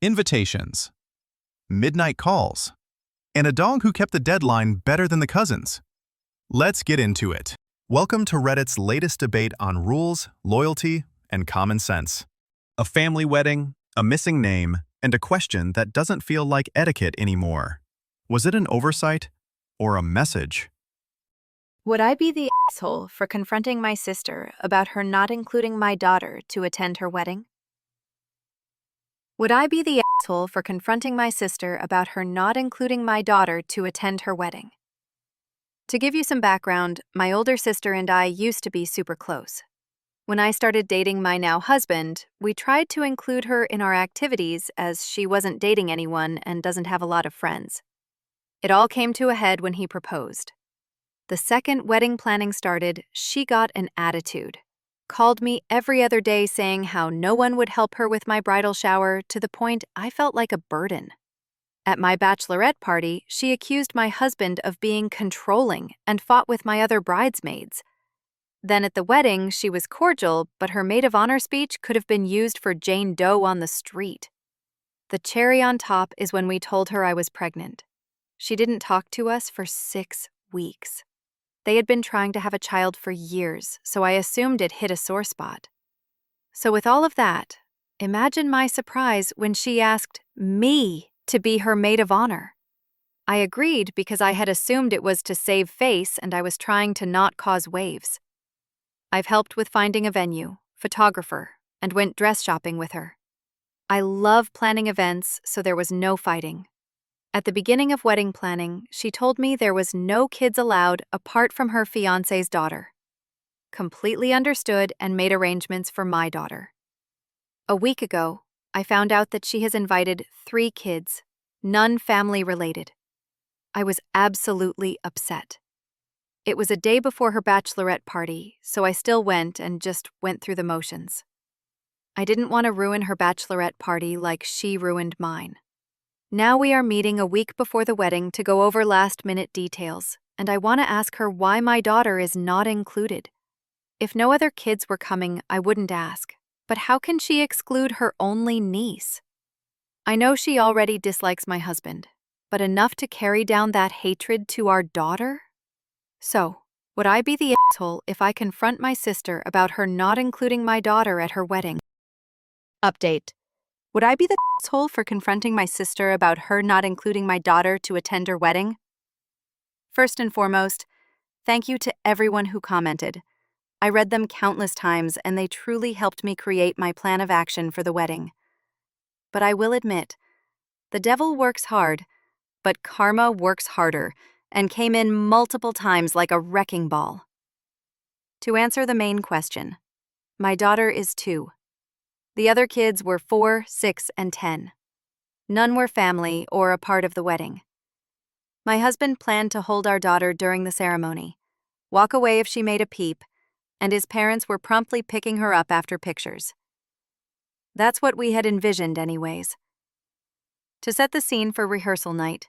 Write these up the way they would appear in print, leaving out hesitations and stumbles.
invitations, midnight calls, and a dog who kept the deadline better than the cousins. Let's get into it. Welcome to Reddit's latest debate on rules, loyalty, and common sense. A family wedding, a missing name, and a question that doesn't feel like etiquette anymore. Was it an oversight or a message? Would I be the asshole for confronting my sister about her not including my daughter to attend her wedding? Would I be the asshole for confronting my sister about her not including my daughter to attend her wedding? To give you some background, my older sister and I used to be super close. When I started dating my now husband, we tried to include her in our activities as she wasn't dating anyone and doesn't have a lot of friends. It all came to a head when he proposed. The second wedding planning started, she got an attitude. Called me every other day saying how no one would help her with my bridal shower to the point I felt like a burden. At my bachelorette party, she accused my husband of being controlling and fought with my other bridesmaids. Then at the wedding, she was cordial, but her maid of honor speech could have been used for Jane Doe on the street. The cherry on top is when we told her I was pregnant. She didn't talk to us for 6 weeks. They had been trying to have a child for years, so I assumed it hit a sore spot. So with all of that, imagine my surprise when she asked me to be her maid of honor. I agreed because I had assumed it was to save face and I was trying to not cause waves. I've helped with finding a venue, photographer, and went dress shopping with her. I love planning events, so there was no fighting. At the beginning of wedding planning, she told me there was no kids allowed apart from her fiancé's daughter. Completely understood and made arrangements for my daughter. A week ago, I found out that she has invited 3 kids, none family related. I was absolutely upset. It was a day before her bachelorette party, so I still went and just went through the motions. I didn't want to ruin her bachelorette party like she ruined mine. Now we are meeting a week before the wedding to go over last-minute details, and I want to ask her why my daughter is not included. If no other kids were coming, I wouldn't ask, but how can she exclude her only niece? I know she already dislikes my husband, but enough to carry down that hatred to our daughter? So, would I be the asshole if I confront my sister about her not including my daughter at her wedding? Update. Would I be the asshole for confronting my sister about her not including my daughter to attend her wedding? First and foremost, thank you to everyone who commented. I read them countless times and they truly helped me create my plan of action for the wedding. But I will admit, the devil works hard, but karma works harder, and came in multiple times like a wrecking ball. To answer the main question, my daughter is 2. The other kids were 4, 6, and 10. None were family or a part of the wedding. My husband planned to hold our daughter during the ceremony, walk away if she made a peep, and his parents were promptly picking her up after pictures. That's what we had envisioned anyways. To set the scene for rehearsal night,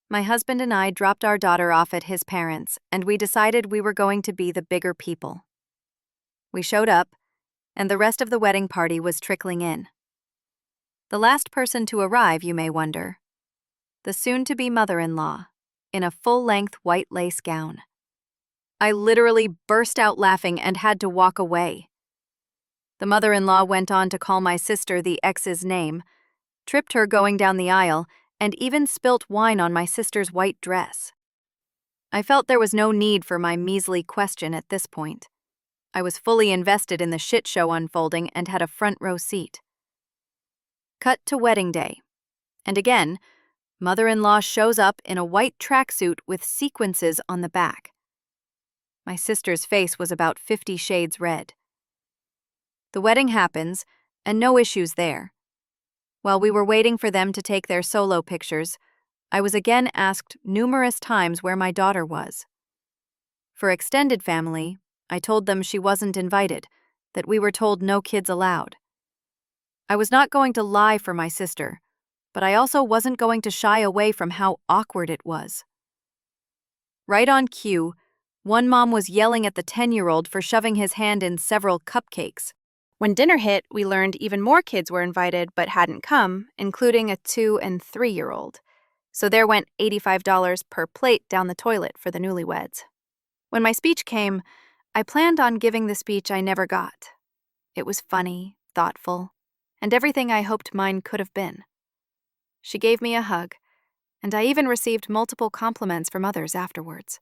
my husband and I dropped our daughter off at his parents', and we decided we were going to be the bigger people. We showed up, and the rest of the wedding party was trickling in. The last person to arrive, you may wonder, the soon-to-be mother-in-law, in a full-length white lace gown. I literally burst out laughing and had to walk away. The mother-in-law went on to call my sister the ex's name, tripped her going down the aisle, and even spilt wine on my sister's white dress. I felt there was no need for my measly question at this point. I was fully invested in the shit show unfolding and had a front row seat. Cut to wedding day. And again, mother-in-law shows up in a white tracksuit with sequences on the back. My sister's face was about 50 shades red. The wedding happens, and no issues there. While we were waiting for them to take their solo pictures, I was again asked numerous times where my daughter was. For extended family, I told them she wasn't invited, that we were told no kids allowed. I was not going to lie for my sister, but I also wasn't going to shy away from how awkward it was. Right on cue, one mom was yelling at the 10-year-old for shoving his hand in several cupcakes. When dinner hit, we learned even more kids were invited but hadn't come, including a 2- and 3-year-old. So there went $85 per plate down the toilet for the newlyweds. When my speech came, I planned on giving the speech I never got. It was funny, thoughtful, and everything I hoped mine could have been. She gave me a hug, and I even received multiple compliments from others afterwards.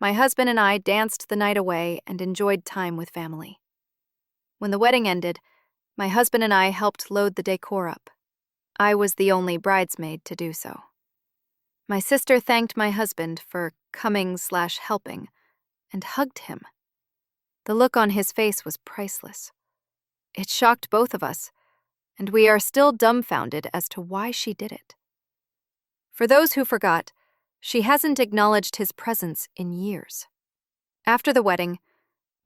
My husband and I danced the night away and enjoyed time with family. When the wedding ended, my husband and I helped load the decor up. I was the only bridesmaid to do so. My sister thanked my husband for coming/helping and hugged him. The look on his face was priceless. It shocked both of us, and we are still dumbfounded as to why she did it. For those who forgot, she hasn't acknowledged his presence in years. After the wedding,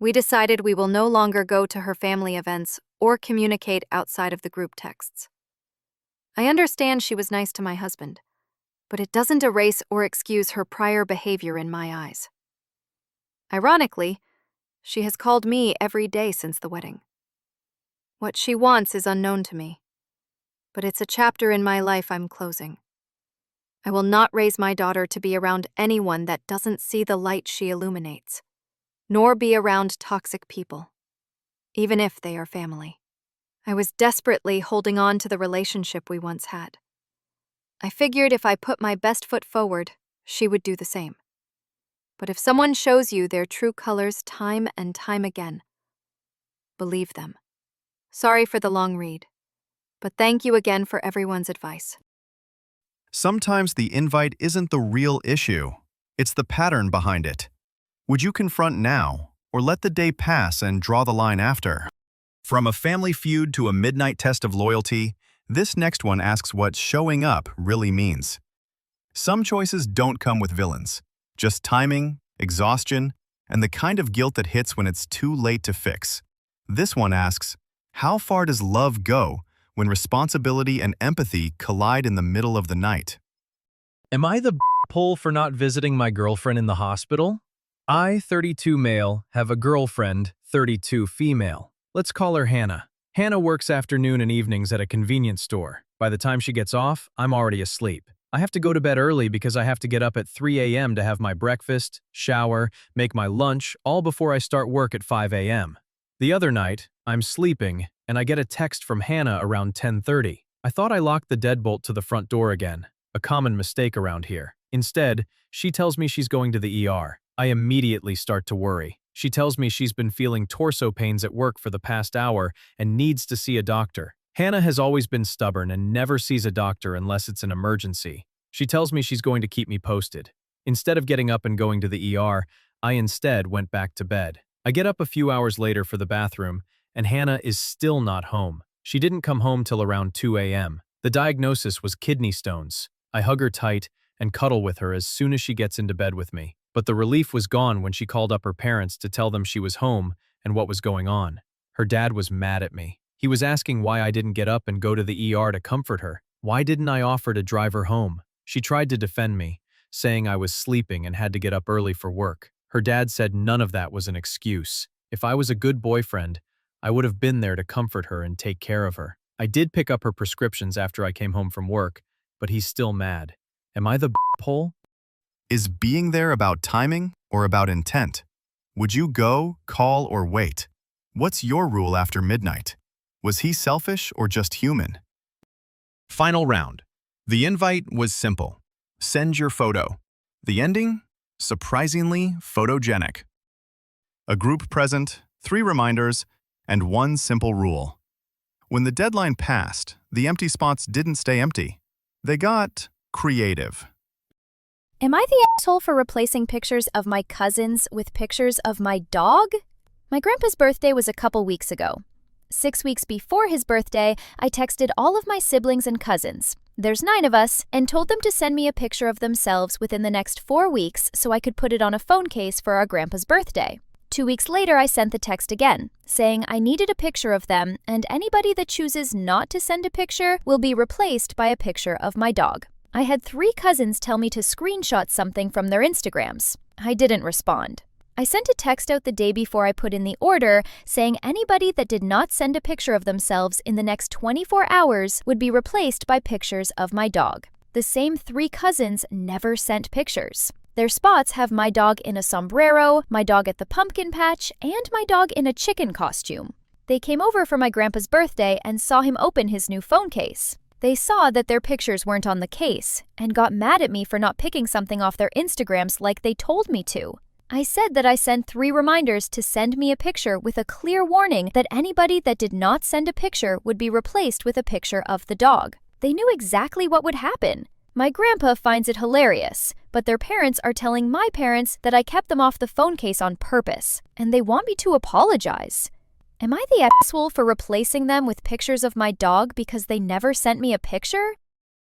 we decided we will no longer go to her family events or communicate outside of the group texts. I understand she was nice to my husband, but it doesn't erase or excuse her prior behavior in my eyes. Ironically, she has called me every day since the wedding. What she wants is unknown to me, but it's a chapter in my life I'm closing. I will not raise my daughter to be around anyone that doesn't see the light she illuminates, nor be around toxic people, even if they are family. I was desperately holding on to the relationship we once had. I figured if I put my best foot forward, she would do the same. But if someone shows you their true colors time and time again, believe them. Sorry for the long read, but thank you again for everyone's advice. Sometimes the invite isn't the real issue. It's the pattern behind it. Would you confront now, or let the day pass and draw the line after? From a family feud to a midnight test of loyalty, this next one asks what showing up really means. Some choices don't come with villains, just timing, exhaustion, and the kind of guilt that hits when it's too late to fix. This one asks, how far does love go when responsibility and empathy collide in the middle of the night? Am I the pole for not visiting my girlfriend in the hospital? I, 32 male, have a girlfriend, 32 female. Let's call her Hannah. Hannah works afternoon and evenings at a convenience store. By the time she gets off, I'm already asleep. I have to go to bed early because I have to get up at 3 a.m. to have my breakfast, shower, make my lunch, all before I start work at 5 a.m. The other night, I'm sleeping, and I get a text from Hannah around 10:30. I thought I locked the deadbolt to the front door again, a common mistake around here. Instead, she tells me she's going to the ER. I immediately start to worry. She tells me she's been feeling torso pains at work for the past hour and needs to see a doctor. Hannah has always been stubborn and never sees a doctor unless it's an emergency. She tells me she's going to keep me posted. Instead of getting up and going to the ER, I instead went back to bed. I get up a few hours later for the bathroom, and Hannah is still not home. She didn't come home till around 2 a.m. The diagnosis was kidney stones. I hug her tight and cuddle with her as soon as she gets into bed with me. But the relief was gone when she called up her parents to tell them she was home and what was going on. Her dad was mad at me. He was asking why I didn't get up and go to the ER to comfort her. Why didn't I offer to drive her home? She tried to defend me, saying I was sleeping and had to get up early for work. Her dad said none of that was an excuse. If I was a good boyfriend, I would have been there to comfort her and take care of her. I did pick up her prescriptions after I came home from work, but he's still mad. Am I the pole? Is being there about timing or about intent? Would you go, call, or wait? What's your rule after midnight? Was he selfish or just human? Final round. The invite was simple. Send your photo. The ending? Surprisingly photogenic. A group present, 3 reminders, and 1 simple rule. When the deadline passed, the empty spots didn't stay empty. They got creative. Am I the asshole for replacing pictures of my cousins with pictures of my dog? My grandpa's birthday was a couple weeks ago. 6 weeks before his birthday, I texted all of my siblings and cousins, there's 9 of us, and told them to send me a picture of themselves within the next 4 weeks so I could put it on a phone case for our grandpa's birthday. 2 weeks later, I sent the text again, saying I needed a picture of them, and anybody that chooses not to send a picture will be replaced by a picture of my dog. I had 3 cousins tell me to screenshot something from their Instagrams. I didn't respond. I sent a text out the day before I put in the order saying anybody that did not send a picture of themselves in the next 24 hours would be replaced by pictures of my dog. The same 3 cousins never sent pictures. Their spots have my dog in a sombrero, my dog at the pumpkin patch, and my dog in a chicken costume. They came over for my grandpa's birthday and saw him open his new phone case. They saw that their pictures weren't on the case and got mad at me for not picking something off their Instagrams like they told me to. I said that I sent 3 reminders to send me a picture with a clear warning that anybody that did not send a picture would be replaced with a picture of the dog. They knew exactly what would happen. My grandpa finds it hilarious, but their parents are telling my parents that I kept them off the phone case on purpose, and they want me to apologize. Am I the asshole for replacing them with pictures of my dog because they never sent me a picture?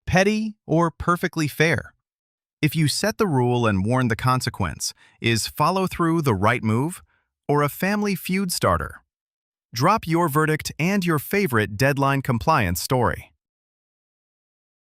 Petty or perfectly fair? If you set the rule and warn the consequence, is follow-through the right move or a family feud starter? Drop your verdict and your favorite deadline compliance story.